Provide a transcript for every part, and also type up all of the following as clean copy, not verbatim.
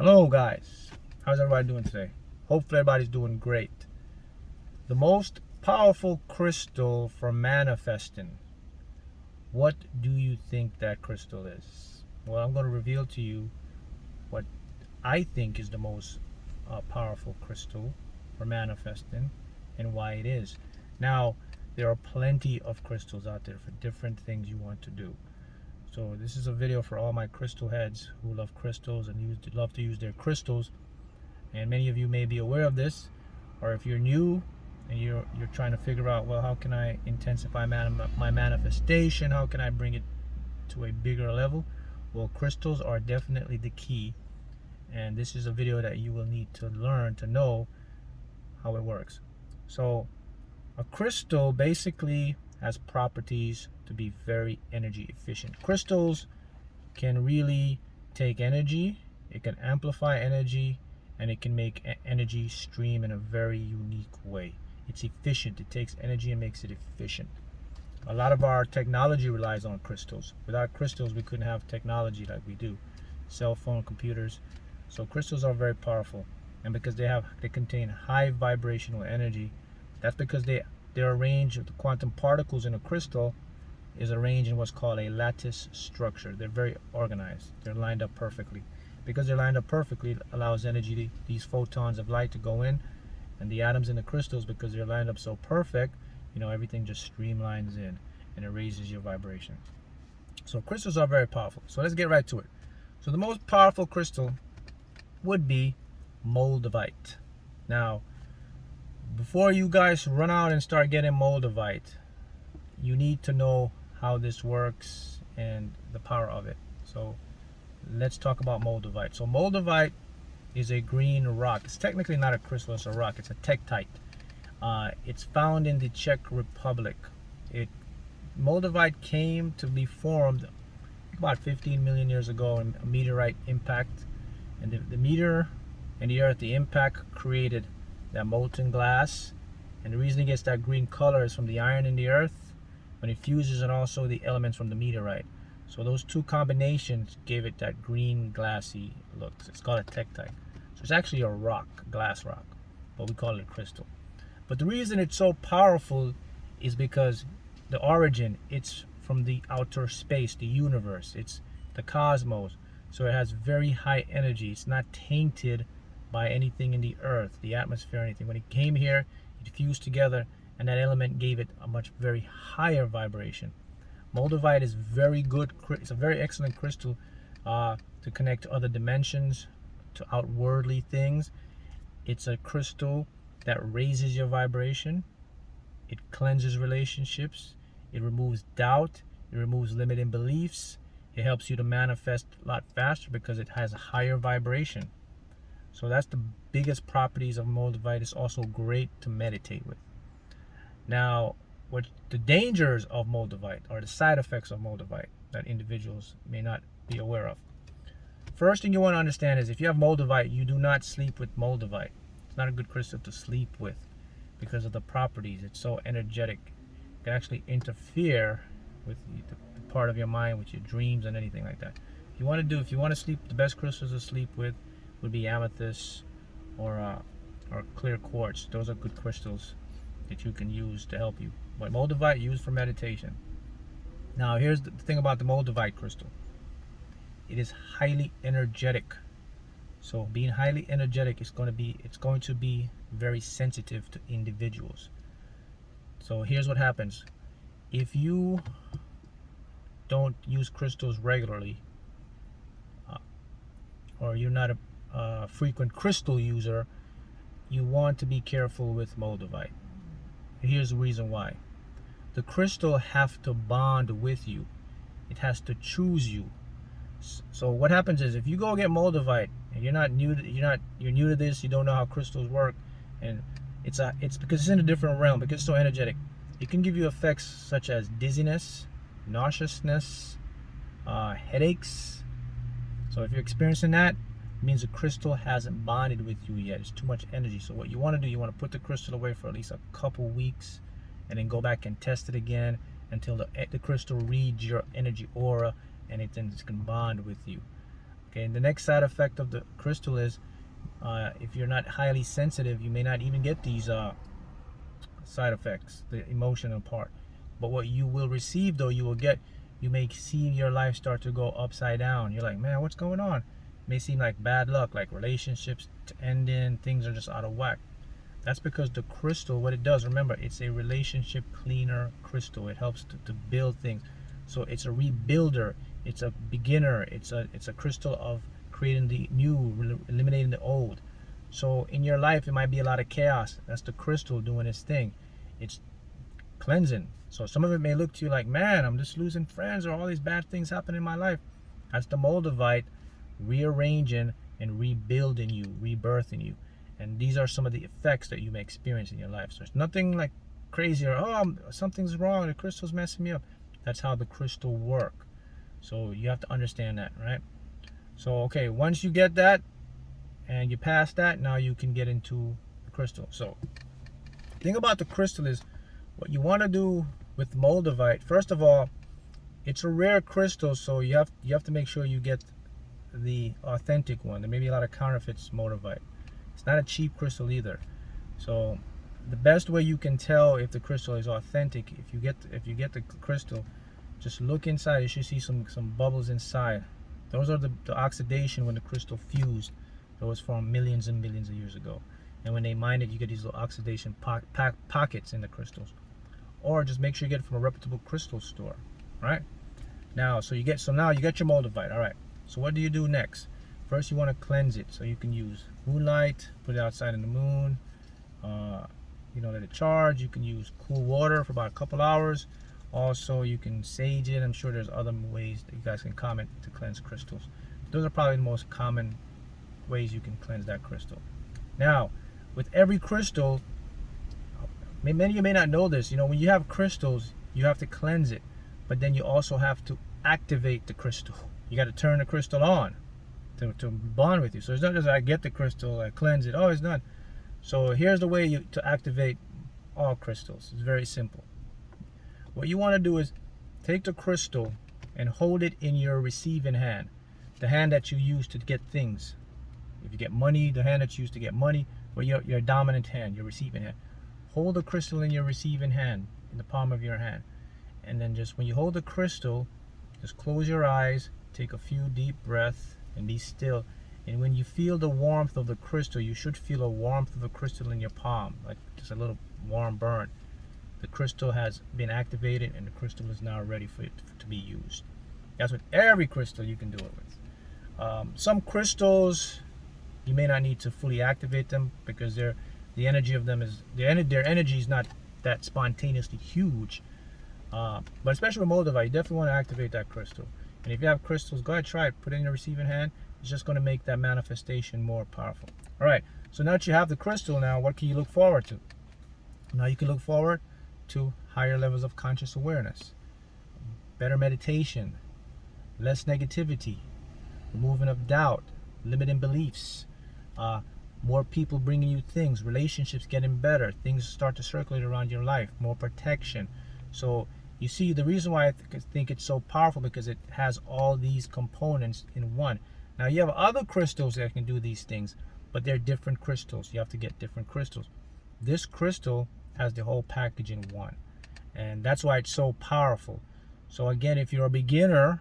Hello guys, how's everybody doing today? Hopefully everybody's doing great. The most powerful crystal for manifesting. What do you think that crystal is? Well, I'm going to reveal to you what I think is the most powerful crystal for manifesting and why it is. Now, there are plenty of crystals out there for different things you want to do. So this is a video for all my crystal heads who love crystals and love to use their crystals. And many of you may be aware of this, or if you're new and you're trying to figure out, well, how can I intensify my manifestation? How can I bring it to a bigger level? Well, crystals are definitely the key, and this is a video that you will need to learn to know how it works. So a crystal basically has properties to be very energy efficient. Crystals can really take energy, it can amplify energy, and it can make energy stream in a very unique way. It's efficient. It takes energy and makes it efficient. A lot of our technology relies on crystals. Without crystals, we couldn't have technology like we do. Cell phone, computers. So crystals are very powerful, and because they contain high vibrational energy, that's because they're arranged with the quantum particles in a crystal is arranged in what's called a lattice structure. They're very organized. They're lined up perfectly. Because they're lined up perfectly, it allows energy, these photons of light, to go in, and the atoms in the crystals, because they're lined up so perfect, everything just streamlines in, and it raises your vibration. So crystals are very powerful. So let's get right to it. So the most powerful crystal would be Moldavite. Now, before you guys run out and start getting Moldavite, you need to know how this works and the power of it. So let's talk about Moldavite. So Moldavite is a green rock. It's technically not a crystal, it's a rock. It's a tektite. It's found in the Czech Republic. Moldavite came to be formed about 15 million years ago in a meteorite impact. And the meteor and the earth, the impact created that molten glass. And the reason it gets that green color is from the iron in the earth when it fuses, and also the elements from the meteorite. So those two combinations gave it that green glassy look. It's called a tektite. So it's actually a rock, glass rock, but we call it a crystal. But the reason it's so powerful is because the origin, it's from the outer space, the universe, it's the cosmos. So it has very high energy. It's not tainted by anything in the earth, the atmosphere, anything. When it came here, it fused together, and that element gave it a very higher vibration. Moldavite is very good. It's a very excellent crystal to connect to other dimensions, to outwardly things. It's a crystal that raises your vibration. It cleanses relationships. It removes doubt. It removes limiting beliefs. It helps you to manifest a lot faster because it has a higher vibration. So that's the biggest properties of Moldavite. It's also great to meditate with. Now, what the dangers of Moldavite, or the side effects of Moldavite, that individuals may not be aware of. First thing you want to understand is if you have Moldavite, you do not sleep with Moldavite. It's not a good crystal to sleep with because of the properties. It's so energetic. It can actually interfere with the part of your mind, with your dreams and anything like that. If you want to sleep, the best crystals to sleep with would be amethyst or clear quartz. Those are good crystals that you can use to help you. But Moldavite, used for meditation. Now here's the thing about the Moldavite crystal. It is highly energetic. So being highly energetic it's going to be very sensitive to individuals. So here's what happens. If you don't use crystals regularly, or you're not a frequent crystal user, you want to be careful with Moldavite. Here's the reason why. The crystal has to bond with you. It has to choose you. So what happens is if you go get Moldavite and you're new to this, you don't know how crystals work, and it's because it's in a different realm, because it's so energetic. It can give you effects such as dizziness, nauseousness, headaches. So if you're experiencing that, it means the crystal hasn't bonded with you yet. It's too much energy. So what you want to do, you want to put the crystal away for at least a couple weeks, and then go back and test it again until the crystal reads your energy aura, and it then can bond with you. Okay, and the next side effect of the crystal is if you're not highly sensitive, you may not even get these side effects, the emotional part. But what you will receive, though, you may see your life start to go upside down. You're like, man, what's going on? It may seem like bad luck, like relationships to end in, things are just out of whack. That's because the crystal, what it does, remember, it's a relationship cleaner crystal. It helps to build things. So it's a rebuilder, it's a beginner, it's a crystal of creating the new, eliminating the old. So in your life, it might be a lot of chaos. That's the crystal doing its thing. It's cleansing. So some of it may look to you like, man, I'm just losing friends or all these bad things happen in my life. That's the Moldavite rearranging and rebuilding you, rebirthing you. And these are some of the effects that you may experience in your life. So it's nothing like crazy or, oh, something's wrong, the crystal's messing me up. That's how the crystal work. So you have to understand that, right? So, okay, once you get that and you pass that, now you can get into the crystal. So the thing about the crystal is what you want to do with Moldavite. First of all, it's a rare crystal, so you have to make sure you get the authentic one. There may be a lot of counterfeits Moldavite. It's not a cheap crystal either. So the best way you can tell if the crystal is authentic, if you get the crystal, just look inside. You should see some bubbles inside. Those are the oxidation when the crystal fused. That was from millions and millions of years ago. And when they mine it, you get these little oxidation pockets in the crystals. Or just make sure you get it from a reputable crystal store, right? Now, now you get your Moldavite. All right. So what do you do next? First, you want to cleanse it. So you can use moonlight, put it outside in the moon. Let it charge. You can use cool water for about a couple hours. Also, you can sage it. I'm sure there's other ways that you guys can comment to cleanse crystals. Those are probably the most common ways you can cleanse that crystal. Now, with every crystal, many of you may not know this. When you have crystals, you have to cleanse it, but then you also have to activate the crystal. You got to turn the crystal on to bond with you. So it's not just I get the crystal, I cleanse it, oh, it's done. So here's the way to activate all crystals. It's very simple. What you want to do is take the crystal and hold it in your receiving hand, the hand that you use to get things. If you get money, the hand that you use to get money, or your dominant hand, your receiving hand. Hold the crystal in your receiving hand, in the palm of your hand. And then just when you hold the crystal, just close your eyes, take a few deep breaths, and be still. And when you feel the warmth of the crystal, you should feel a warmth of the crystal in your palm, like just a little warm burn. The crystal has been activated and the crystal is now ready for it to be used. That's with every crystal you can do it with. Some crystals, you may not need to fully activate them because the energy of them is, their energy is not that spontaneously huge. But especially with Moldavite, you definitely want to activate that crystal. And if you have crystals, go ahead, try it. Put it in your receiving hand. It's just going to make that manifestation more powerful. All right, so now that you have the crystal, now what can you look forward to? Now you can look forward to higher levels of conscious awareness, better meditation, less negativity, removing of doubt, limiting beliefs, more people bringing you things, relationships getting better, things start to circulate around your life, more protection. So you see, the reason why I think it's so powerful because it has all these components in one. Now you have other crystals that can do these things, but they're different crystals. You have to get different crystals. This crystal has the whole package in one, and that's why it's so powerful. So again, if you're a beginner,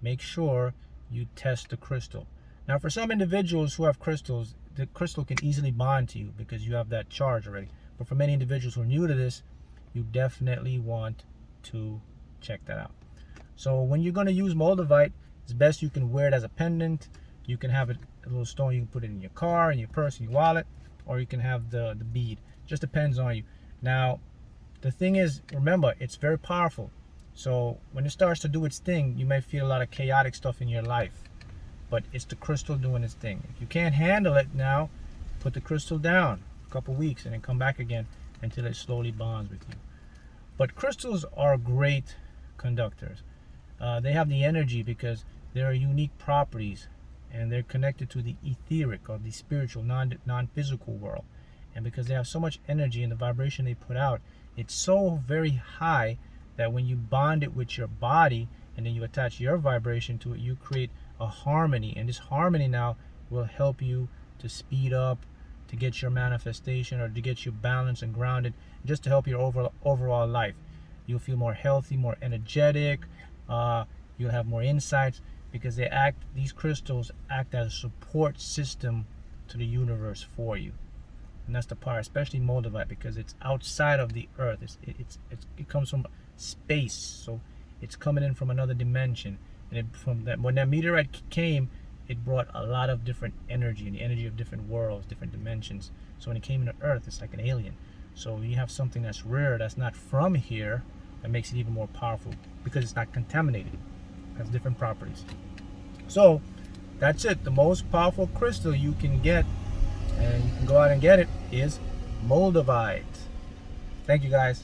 make sure you test the crystal. Now for some individuals who have crystals, the crystal can easily bond to you because you have that charge already. But for many individuals who are new to this, you definitely want to check that out. So when you're going to use Moldavite, it's best you can wear it as a pendant. You can have it a little stone, you can put it in your car, in your purse, in your wallet, or you can have the bead. Just depends on you. Now the thing is, remember, it's very powerful. So when it starts to do its thing, you may feel a lot of chaotic stuff in your life, but it's the crystal doing its thing. If you can't handle it now, put the crystal down a couple weeks and then come back again until it slowly bonds with you. But crystals are great conductors. They have the energy because there are unique properties and they're connected to the etheric or the spiritual, non-physical world. And because they have so much energy and the vibration they put out, it's so very high that when you bond it with your body and then you attach your vibration to it, you create a harmony, and this harmony now will help you to speed up, to get your manifestation, or to get you balanced and grounded, just to help your overall life. You'll feel more healthy, more energetic. You'll have more insights, because these crystals act as a support system to the universe for you. And that's the part, especially Moldavite, because it's outside of the earth. It comes from space, so it's coming in from another dimension. And when that meteorite came, it brought a lot of different energy, and the energy of different worlds, different dimensions. So when it came into Earth, it's like an alien. So when you have something that's rare, that's not from here, that makes it even more powerful, because it's not contaminated. It has different properties. So that's it. The most powerful crystal you can get, and you can go out and get it, is Moldavite. Thank you, guys.